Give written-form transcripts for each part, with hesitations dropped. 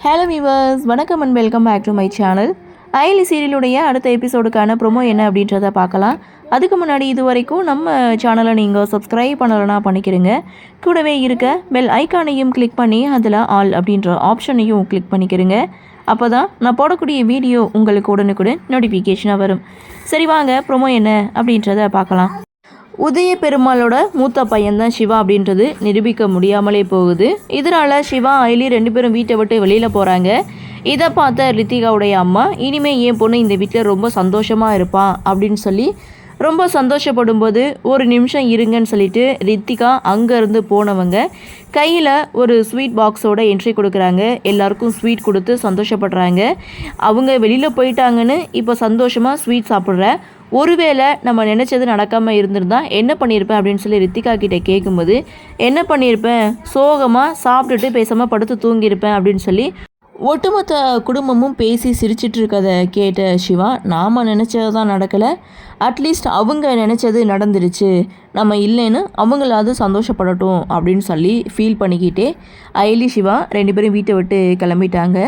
Hello viewers, வணக்கம் and welcome back to my channel. Ayali சீரியலுடைய அடுத்த எபிசோடுக்கான ப்ரோமோ என்ன அப்படின்றத பார்க்கலாம். அதுக்கு முன்னாடி இது வரைக்கும் நம்ம சேனலை நீங்கள் சப்ஸ்கிரைப் பண்ணலைன்னா பண்ணிக்கிறங்க. கூடவே இருக்க பெல் ஐக்கானையும் கிளிக் பண்ணி அதில் ஆல் அப்படின்ற ஆப்ஷனையும் கிளிக் பண்ணிக்கிறங்க. அப்போ தான் நான் போடக்கூடிய வீடியோ உங்களுக்கு உடனுக்குடன் நோட்டிஃபிகேஷனாக வரும். சரி வாங்க, ப்ரோமோ என்ன அப்படின்றத பார்க்கலாம். உதய பெருமாளோட மூத்த பையன்தான் சிவா அப்படின்றது நிரூபிக்க முடியாமலே போகுது. இதனால் சிவா அயலி 2 பேரும் வீட்டை விட்டு வெளியில் போகிறாங்க. இதை பார்த்த ரித்திகாவுடைய அம்மா, இனிமேல் என் பொண்ணு இந்த வீட்டில் ரொம்ப சந்தோஷமாக இருப்பான் அப்படின்னு சொல்லி ரொம்ப சந்தோஷப்படும்போது, ஒரு நிமிஷம் இருங்கன்னு சொல்லிட்டு ரித்திகா அங்கேருந்து போனவங்க கையில் ஒரு ஸ்வீட் பாக்ஸோட என்ட்ரி கொடுக்குறாங்க. எல்லாருக்கும் ஸ்வீட் கொடுத்து சந்தோஷப்படுறாங்க. அவங்க வெளியில் போயிட்டாங்கன்னு இப்போ சந்தோஷமாக ஸ்வீட் சாப்பிட்ற. ஒருவேளை நம்ம நினச்சது நடக்காமல் இருந்திருந்தா என்ன பண்ணியிருப்பேன் அப்படின்னு சொல்லி ரித்திகா கிட்டே கேட்கும்போது, என்ன பண்ணியிருப்பேன், சோகமாக சாப்பிட்டுட்டு பேசாமல் படுத்து தூங்கியிருப்பேன் அப்படின்னு சொல்லி ஒட்டுமொத்த குடும்பமும் பேசி சிரிச்சிட்டு இருக்கதை கேட்ட சிவா, நாம் நினச்சது தான் நடக்கலை, அட்லீஸ்ட் அவங்க நினச்சது நடந்துருச்சு, நம்ம இல்லைன்னு அவங்களாவது சந்தோஷப்படட்டும் அப்படின்னு சொல்லி ஃபீல் பண்ணிக்கிட்டே அயலி சிவா 2 பேரும் வீட்டை விட்டு கிளம்பிட்டாங்க.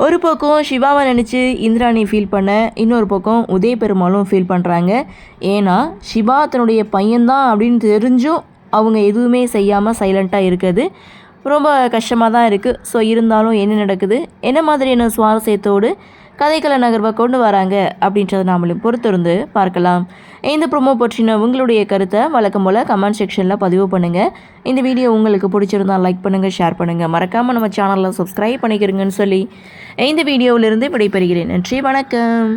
ஒரு பக்கம் சிவாவை நினச்சி இந்திராணி ஃபீல் பண்ண, இன்னொரு பக்கம் உதய பெருமாளும் ஃபீல் பண்ணுறாங்க. ஏன்னா சிவா தன்னுடைய பையன்தான் அப்படின்னு தெரிஞ்சும் அவங்க எதுவுமே செய்யாமல் சைலண்ட்டாக இருக்குது ரொம்ப கஷ்டமாக தான் இருக்குது. ஸோ இருந்தாலும் என்ன நடக்குது, என்ன மாதிரியான சுவாரஸ்யத்தோடு கதைக்கள நகர்வை கொண்டு வராங்க அப்படின்றத நாமளும் பொறுத்திருந்து பார்க்கலாம். இந்த ப்ரோமோ பற்றின உங்களுடைய கருத்தை வழக்கம் போல் கமெண்ட் செக்ஷனில் பதிவு பண்ணுங்கள். இந்த வீடியோ உங்களுக்கு பிடிச்சிருந்தால் லைக் பண்ணுங்கள், ஷேர் பண்ணுங்கள், மறக்காமல் நம்ம சேனலில் சப்ஸ்கிரைப் பண்ணிக்கிறீங்கன்னு சொல்லி இந்த வீடியோவிலிருந்து விடைபெறுகிறேன். நன்றி, வணக்கம்.